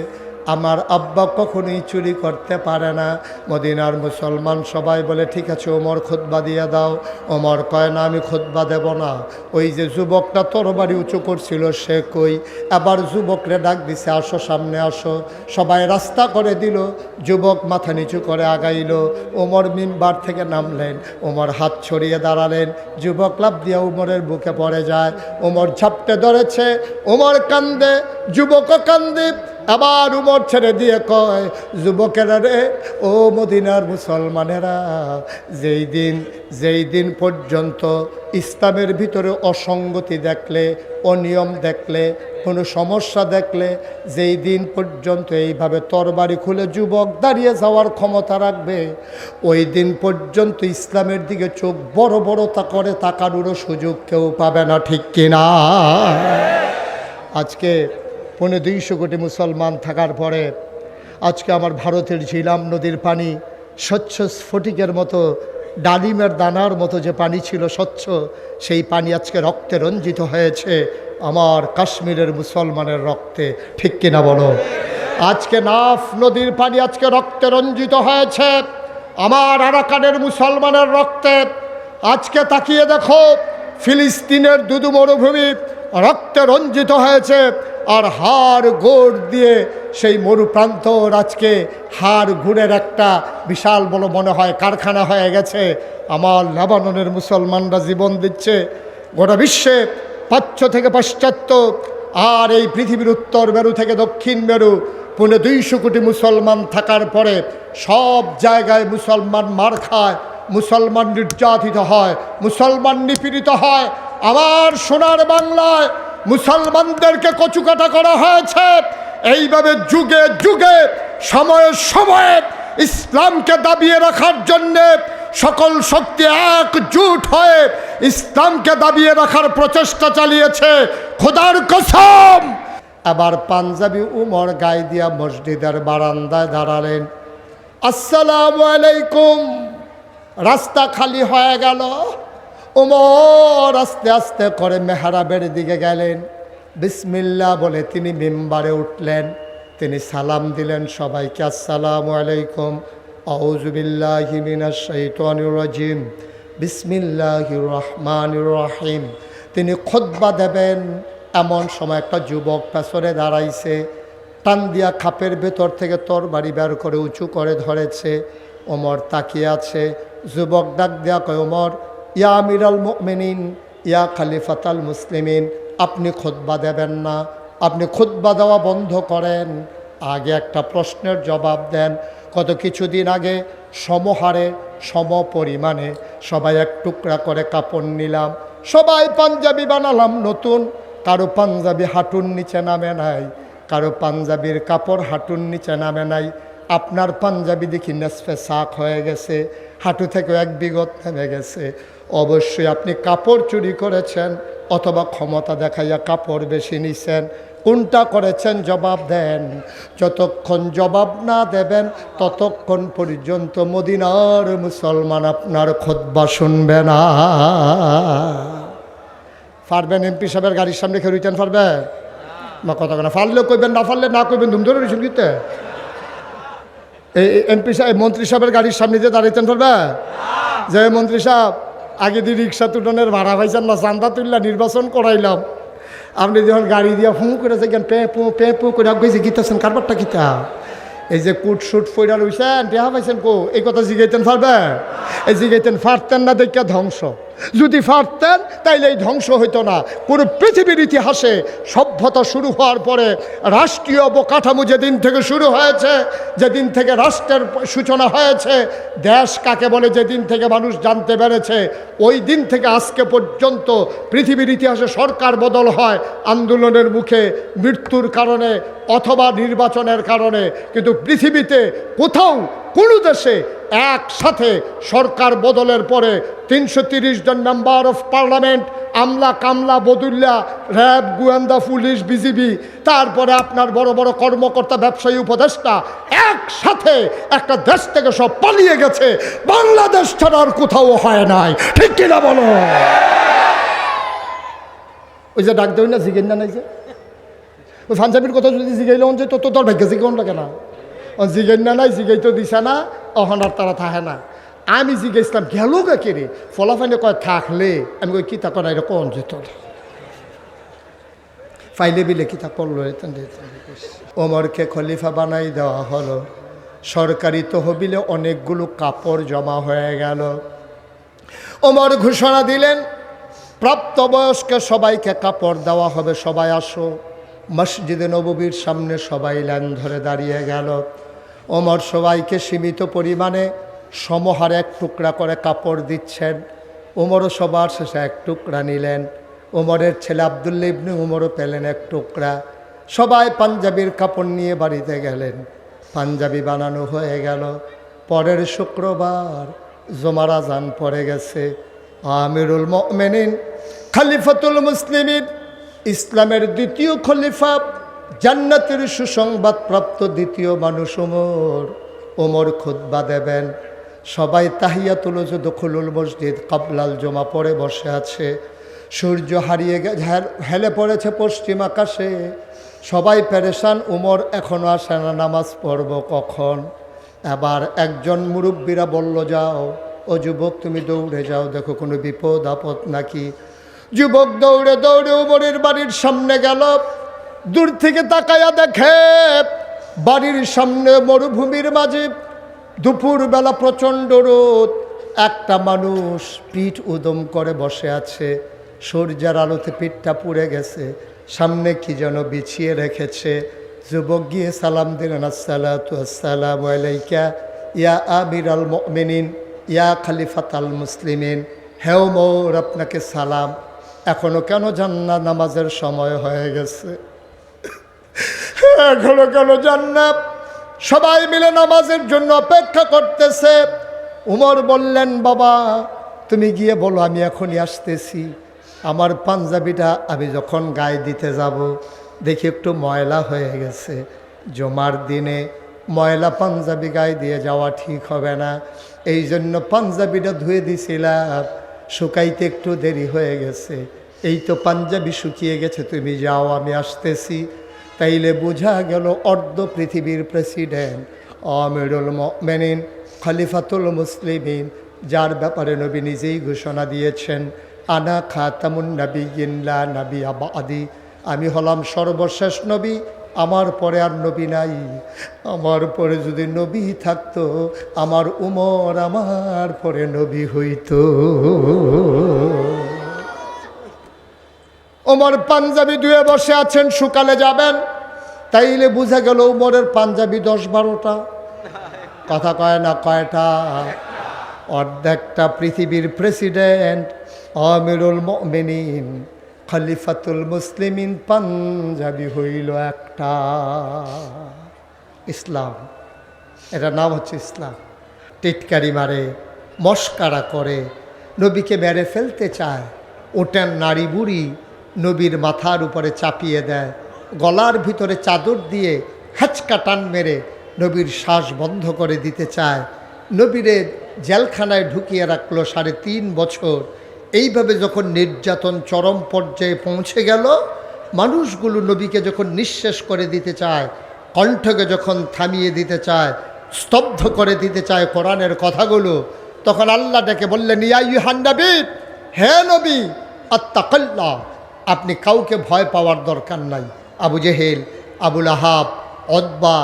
আমার আব্বা কখনোই চুরি করতে পারে না। মদিনার মুসলমান সবাই বলে, ঠিক আছে ওমর খুতবা দিয়ে দাও। ওমর কয় না, আমি খুতবা দেব না। ওই যে যুবকটা তরবারি উঁচু করছিল সে কই? আবার যুবকরে ডাক দিছে, আসো সামনে আসো। সবাই রাস্তা করে দিল, যুবক মাথা নিচু করে আগাইল। ওমর মিম্বার থেকে নামলেন, ওমর হাত ছড়িয়ে দাঁড়ালেন, যুবক লাফ দিয়ে ওমরের বুকে পড়ে যায়, ওমর ঝাপটে ধরেছে, ওমর কান্দে, যুবকও কান্দে। আবার উমর ছেড়ে দিয়ে কয়, যুবকেরা রে, ও মদিনার মুসলমানেরা, যেই দিন পর্যন্ত ইসলামের ভিতরে অসঙ্গতি দেখলে, অনিয়ম দেখলে, কোনো সমস্যা দেখলে, যেই দিন পর্যন্ত এইভাবে তরবারি খুলে যুবক দাঁড়িয়ে যাওয়ার ক্ষমতা রাখবে, ওই দিন পর্যন্ত ইসলামের দিকে চোখ বড় বড় করে তাকানোরও সুযোগ কেউ পাবে না, ঠিক কিনা? আজকে 250 কোটি মুসলমান থাকার পরে আজকে আমার ভারতের ঝিলাম নদীর পানি স্বচ্ছ স্ফটিকের মতো, ডালিমের দানার মতো যে পানি ছিল স্বচ্ছ, সেই পানি আজকে রক্তে রঞ্জিত হয়েছে, আমার কাশ্মীরের মুসলমানের রক্তে, ঠিক কিনা বলো? আজকে নাফ নদীর পানি আজকে রক্তে রঞ্জিত হয়েছে আমার আরাকানের মুসলমানের রক্তে। আজকে তাকিয়ে দেখো, ফিলিস্তিনের দুদু মরুভূমি রক্তে রঞ্জিত হয়েছে, আর হাড় গোড় দিয়ে সেই মরুপ্রান্তর আজকে হাড় ঘুরের একটা বিশাল বড় মনে হয় কারখানা হয়ে গেছে। আমার লেবাননের মুসলমানরা জীবন দিচ্ছে। গোটা বিশ্বে প্রাচ্য থেকে পাশ্চাত্য আর এই পৃথিবীর উত্তর মেরু থেকে দক্ষিণ মেরু 250 কোটি মুসলমান থাকার পরে সব জায়গায় মুসলমান মার খায়, মুসলমান নির্যাতিত হয়, মুসলমান নিপীড়িত হয়। আমার সোনার বাংলায় মুসলমানদেরকে কচুকাটা করা হয়েছে। এইভাবে যুগে যুগে সময়ে সময়ে ইসলামকে দাবিয়ে রাখার জন্যে সকল শক্তি একজুট হয়ে ইসলামকে দাবিয়ে রাখার প্রচেষ্টা চালিয়েছে। খোদার কসম, আবার পাঞ্জাবি উমর গায়ে দিয়া মসজিদের বারান্দায় দাঁড়ালেন, আসসালামু আলাইকুম। রাস্তা খালি হয়ে গেল। ওমর আস্তে আস্তে করে মেহরাবের দিকে গেলেন, বিসমিল্লাহ বলে তিনি মিম্বারে উঠলেন, তিনি সালাম দিলেন সবাইকে, আসসালামু আলাইকুম, আউযু বিল্লাহি মিনাশ শাইতানির রাজিম, বিসমিল্লাহির রহমানির রহিম। তিনি খুতবা দেবেন, এমন সময় একটা যুবক পেছনে দাঁড়াইছে, টান দিয়া খাপের ভেতর থেকে তরবারি বের করে উঁচু করে ধরেছে। ওমর তাকিয়ে আছে। যুবক ডাক দেয়া কয়, ওমর, ইয়া আমিরাল মুমিনিন, ইয়া খলিফাতাল মুসলিমিন, আপনি খুতবা দেবেন না, আপনি খুতবা দেওয়া বন্ধ করেন, আগে একটা প্রশ্নের জবাব দেন। কত কিছুদিন আগে সমহারে সম পরিমাণে সবাই এক টুকরা করে কাপড় নিলাম, সবাই পাঞ্জাবি বানালাম নতুন, কারো পাঞ্জাবি হাঁটুর নিচে নামে নাই, কারো পাঞ্জাবির কাপড় হাঁটুর নিচে নামে নাই। আপনার পাঞ্জাবি দেখি নেসফে সাক হয়ে গেছে, হাঁটু থেকে 1 বিঘত নেমে গেছে। অবশ্যই আপনি কাপড় চুরি করেছেন অথবা ক্ষমতা দেখাইয়া কাপড় বেশি নিছেন। কোনটা করেছেন জবাব দেন। যতক্ষণ জবাব না দেবেন ততক্ষণ পর্যন্ত মদিনার মুসলমান আপনার খুতবা শুনবে না। পারবেন এমপি সাহেবের গাড়ির সামনে খেয়ে রইতেন? পারবেন না? কথা কেনা ফারলেও কইবেন, না ফারলে না কইবেন, ধুম ধরে রয়েছেন কিতে। এই এমপি সাহেব মন্ত্রী সাহেবের গাড়ির সামনে দিয়ে দাঁড়াইতেন পারবে? যে মন্ত্রী সাহেব, আগে দিয়ে রিক্সা তুলনের ভাড়া পাইছেন না, চান্দা তুললা নির্বাচন করাইলাম, আপনি যখন গাড়ি দিয়ে ফু করে যাইছেন, পে পু করে গেছে গীতাছেন, কারবারটা কিতা এই যে কুট শুট ফইরা রইছেন টেহা পাইছেন কো, এই কথা জিগাইতেন পারবেন? এই জিগাইতেন পারতেন না দেখা ধ্বংস। যদি পারতেন তাইলে এই ধ্বংস হইতো না। পুরো পৃথিবীর ইতিহাসে সভ্যতা শুরু হওয়ার পরে রাষ্ট্রীয় অবকাঠামো যেদিন থেকে শুরু হয়েছে, যেদিন থেকে রাষ্ট্রের সূচনা হয়েছে, দেশ কাকে বলে যেদিন থেকে মানুষ জানতে পেরেছে, ওই দিন থেকে আজকে পর্যন্ত পৃথিবীর ইতিহাসে সরকার বদল হয় আন্দোলনের মুখে, মৃত্যুর কারণে অথবা নির্বাচনের কারণে। কিন্তু পৃথিবীতে কোথাও কোনো দেশে একসাথে সরকার বদলের পরে ৩৩০ জন মেম্বার অফ পার্লামেন্ট, আমলা কামলা বদুল্লা, র্যাব, গোয়েন্দা পুলিশ, বিজিবি, তারপরে আপনার বড় বড় কর্মকর্তা, ব্যবসায়ী, উপদেষ্টা একসাথে একটা দেশ থেকে সব পালিয়ে গেছে। বাংলাদেশ ছাড়া আর কোথাও হয় নাই, ঠিক কিনা বলো? ওই যে ডাক দেয় না, জিগেন না নাই যে ওই পাঞ্জাবির কথা যদি জিগাইল যে তো তোর ভাগ্য জিগাউন লাগে না, জিগাই না নাই, জিগাই তো দিছে না, অহন আর তারা থাকে না। আমি জিজ্ঞাসলাম গেল গা কেড়ে, ফলাফাইনে কয় থাকলে, আমি কই কিতা করা এরকম যেত ফাইলে বিলে কিতা পড়লো। ওমরকে খলিফা বানাই দেওয়া হলো। সরকারি তহবিলে অনেকগুলো কাপড় জমা হয়ে গেল। ওমর ঘোষণা দিলেন প্রাপ্তবয়স্ক সবাইকে কাপড় দেওয়া হবে, সবাই আসো। মসজিদে নববীর সামনে সবাই লাইন ধরে দাঁড়িয়ে গেল। ওমর সবাইকে সীমিত পরিমাণে সমহারে এক টুকরা করে কাপড় দিচ্ছেন। ওমরও সবার শেষে এক টুকরা নিলেন। ওমরের ছেলে আব্দুল্লাহ ইবনে ওমরও পেলেন এক টুকরা। সবাই পাঞ্জাবির কাপড় নিয়ে বাড়িতে গেলেন। পাঞ্জাবি বানানো হয়ে গেল। পরের শুক্রবার জুমার আজান পড়ে গেছে। আমিরুল মুমিনিন খলিফাতুল মুসলিমিন, ইসলামের দ্বিতীয় খলিফা, জান্নাতের সুসংবাদ প্রাপ্ত দ্বিতীয় মানুষ ওমর। ওমর খুতবা দেবেন। সবাই তাহিয়াতুল দুখুলুল মসজিদ কাবলাল জমা পড়ে বসে আছে। সূর্য হারিয়ে হেলে পড়েছে পশ্চিম আকাশে। সবাই পেরেশান, ওমর এখনো আসে না, নামাজ পড়ব কখন? এবার একজন মুরব্বীরা বলল, যাও ও যুবক তুমি দৌড়ে যাও, দেখো কোনো বিপদ আপদ নাকি। যুবক দৌড়ে দৌড়ে ওমরের বাড়ির সামনে গেল। দূর থেকে তাকায়া দেখে বাড়ির সামনে মরুভূমির মাঝে দুপুরবেলা প্রচণ্ড রোদ, একটা মানুষ পিঠ উদম করে বসে আছে। সূর্যের আলোতে পিঠটা পুড়ে গেছে। সামনে কি যেন বিছিয়ে রেখেছে। যুবক গিয়ে সালাম দিলেন, আসসালাতু আসসালামু আলাইকা ইয়া আমিরাল মুমিনিন ইয়া খলিফাতাল মুসলিমিন। হে ওমর, আপনাকে সালাম। এখনো কেন যান না? নামাজের সময় হয়ে গেছে। এখনো কেন যান না? সবাই মিলে নামাজের জন্য অপেক্ষা করতেছে। উমর বললেন, বাবা তুমি গিয়ে বলো আমি এখনই আসতেছি। আমার পাঞ্জাবিটা আমি যখন গায়ে দিতে যাব দেখি একটু ময়লা হয়ে গেছে। জুমার দিনে ময়লা পাঞ্জাবি গায়ে দিয়ে যাওয়া ঠিক হবে না। এই জন্য পাঞ্জাবিটা ধুয়ে দিছিলাম, শুকাইতে একটু দেরি হয়ে গেছে। এই তো পাঞ্জাবি শুকিয়ে গেছে, তুমি যাও আমি আসতেছি। তাইলে বোঝা গেল অর্ধ পৃথিবীর প্রেসিডেন্ট আমিরুল মুমিনিন খলিফাতুল মুসলিমিন, যার ব্যাপারে নবী নিজেই ঘোষণা দিয়েছেন, আনা খাতামুন নাবিয়্যিন লা নাবিয়্যা বা'দি, আমি হলাম সর্বশেষ নবী, আমার পরে আর নবী নাই। আমার পরে যদি নবী থাকতো আমার উমর আমার পরে নবী হইতো। ওমর পাঞ্জাবি ধুয়ে বসে আছেন, সকালে যাবেন। তাইলে বোঝা গেল উমরের পাঞ্জাবি 10-12টা। কথা কয় না, কয়টা? অর্ধেকটা। পৃথিবীর প্রেসিডেন্ট আমিরুল মুমিনিন খলিফাতুল মুসলিমিন পাঞ্জাবি হইল একটা। ইসলাম, এটার নাম হচ্ছে ইসলাম। টিটকারি মারে, মস্কারা করে, নবীকে মেরে ফেলতে চায়। ওটার নারী বুড়ি নবীর মাথার উপরে চাপিয়ে দেয়, গলার ভিতরে চাদর দিয়ে হ্যাচকা টান মেরে নবীর শ্বাস বন্ধ করে দিতে চায়। নবীরে জেলখানায় ঢুকিয়ে রাখলো 3.5 বছর। এইভাবে যখন নির্যাতন চরম পর্যায়ে পৌঁছে গেল, মানুষগুলো নবীকে যখন নিঃশেষ করে দিতে চায়, কণ্ঠকে যখন থামিয়ে দিতে চায়, স্তব্ধ করে দিতে চায় কোরআনের কথাগুলো, তখন আল্লাহ ডেকে বললেন, ইয়া আইয়ুহান নবী, হে নবী, আত্তাকিল্লাহ, আপনি কাউকে ভয় পাওয়ার দরকার নাই। আবু জেহেল, আবুল আহাব, উতবা,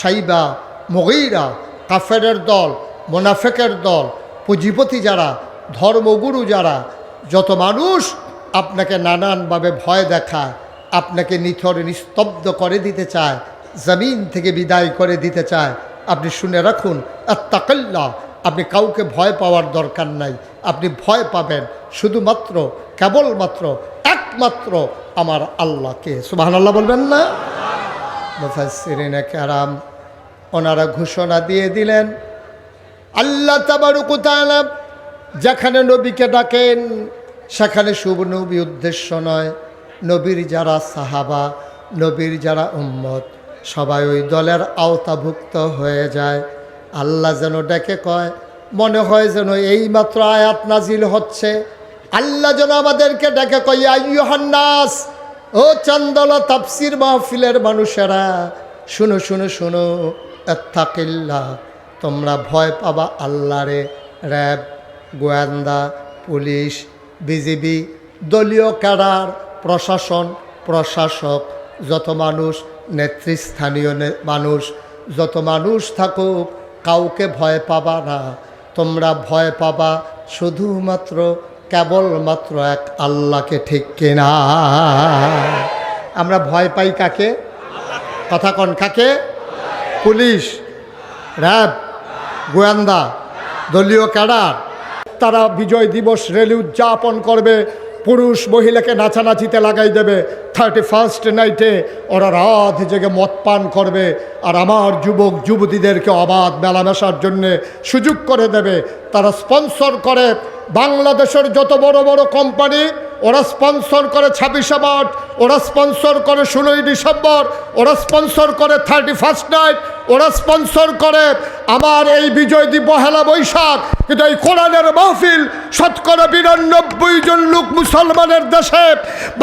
সাইবা, মুগীরা, কাফেরের দল, মুনাফিকের দল, পুঁজিপতি যারা, ধর্মগুরু যারা, যত মানুষ আপনাকে নানানভাবে ভয় দেখায়, আপনাকে নিথর নিস্তব্ধ করে দিতে চায়, জমিন থেকে বিদায় করে দিতে চায়, আপনি শুনে রাখুন, আত্তাকাল্লাহ, আপনি কাউকে ভয় পাওয়ার দরকার নাই। আপনি ভয় পাবেন শুধুমাত্র, কেবলমাত্র, একমাত্র আমার আল্লাহকে। সুবহানাল্লাহ বলবেন না? মুফাসসিরিনে কেরাম ওনারা ঘোষণা দিয়ে দিলেন, আল্লাহ তাবারক ওয়া তাআলা যেখানে নবীকে ডাকেন সেখানে শুভ নবী উদ্দেশ্য নয়, নবীর যারা সাহাবা, নবীর যারা উম্মত সবাই ওই দলের আওতাভুক্ত হয়ে যায়। আল্লাহ যেন ডেকে কয়, মনে হয় যেন এইমাত্র আয়াত নাজিল হচ্ছে। আল্লাহ যেন আমাদেরকে ডেকে কয়, ইয়া আইয়ুহান নাস, ও চান্দলা তাফসির মাহফিলের মানুষেরা, শুনো শুনো শুনো, আত্তাকিল্লাহ, তোমরা ভয় পাবা আল্লাহরে। র্যাব, গোয়েন্দা, পুলিশ, বিজিবি, দলীয় ক্যাডার, প্রশাসন, প্রশাসক, যত মানুষ, নেতৃস্থানীয় মানুষ, যত মানুষ থাকুক, কাউকে ভয় পাবা না। তোমরা ভয় পাবা শুধুমাত্র, কেবলমাত্র এক আল্লাহকে। ঠিক কিনা? আমরা ভয় পাই কাকে? কথা কন, কাকে? পুলিশ, র্যাব, গোয়েন্দা, দলীয় ক্যাডার। তারা বিজয় দিবস র্যালি উদযাপন করবে, পুরুষ মহিলাকে নাচানাচিতে লাগাই দেবে। 31st নাইটে ওরা রাত জেগে মদ পান করবে, আর আমার যুবক যুবতীদেরকে অবাধ মেলামেশার জন্যে সুযোগ করে দেবে। তারা স্পন্সর করে বাংলাদেশের যত বড় বড় কোম্পানি, ওরা স্পন্সর করে 26শে মার্চ, ওরা স্পন্সর করে 16ই ডিসেম্বর, ওরা স্পন্সর করে 31st নাইট, ওরা স্পন্সর করে আমার এই বিজয় দিবস, পহেলা বৈশাখ। কিন্তু এই কোরআনের মাহফিল শতকরা 92 জন লোক মুসলমানের দেশে,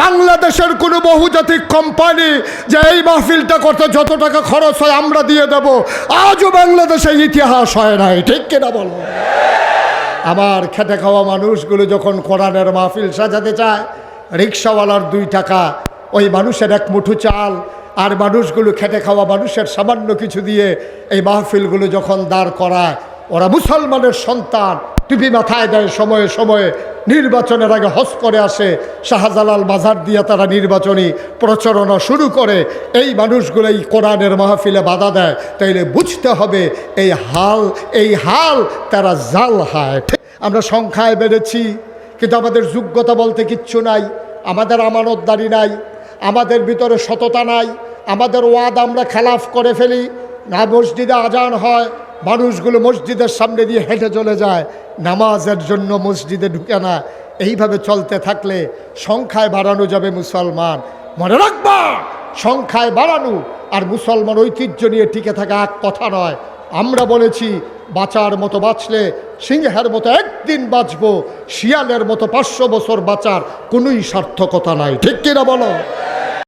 বাংলাদেশের কোনো বহুজাতিক কোম্পানি যে এই মাহফিলটা করতে যত টাকা খরচ হয় আমরা দিয়ে দেব, আজও বাংলাদেশে ইতিহাস হয় নাই। ঠিক কিনা বলো? আমার খেটে খাওয়া মানুষগুলো যখন কোরআনের মাহফিল সাজাতে চায়, রিক্সাওয়ালার 2 টাকা, ওই মানুষের এক মুঠো চাল, আর মানুষগুলো খেটে খাওয়া মানুষের সামান্য কিছু দিয়ে এই মাহফিলগুলো যখন দাঁড় করায়, ওরা মুসলমানের সন্তান, টুপি মাথায় দেয়, সময়ে সময়ে নির্বাচনের আগে হজ করে আসে, শাহজালাল বাজার দিয়ে তারা নির্বাচনী প্রচারণা শুরু করে। এই মানুষগুলো এই কোরআনের মাহফিলে বাধা দেয়, তাইলে বুঝতে হবে এই হাল তারা জাল হায়। আমরা সংখ্যায় বেড়েছি, কিন্তু আমাদের যোগ্যতা বলতে কিচ্ছু নাই, আমাদের আমানতদারি নাই, আমাদের ভিতরে সততা নাই, আমাদের ওয়াদা আমরা খেলাফ করে ফেলি। না মসজিদে আজান হয়, মানুষগুলো মসজিদের সামনে দিয়ে হেঁটে চলে যায়, নামাজের জন্য মসজিদে ঢুকে না। এইভাবে চলতে থাকলে সংখ্যায় বাড়ানো যাবে মুসলমান। মনে রাখবা, সংখ্যায় বাড়ানো আর মুসলমান ঐতিহ্য নিয়ে টিকে থাকা এক কথা নয়। আমরা বলেছি, বাঁচার মতো বাঁচলে সিংহের মতো একদিন বাঁচবো, শিয়ালের মতো 500 বছর বাঁচার কোনোই সার্থকতা নাই। ঠিক কিনা বলো?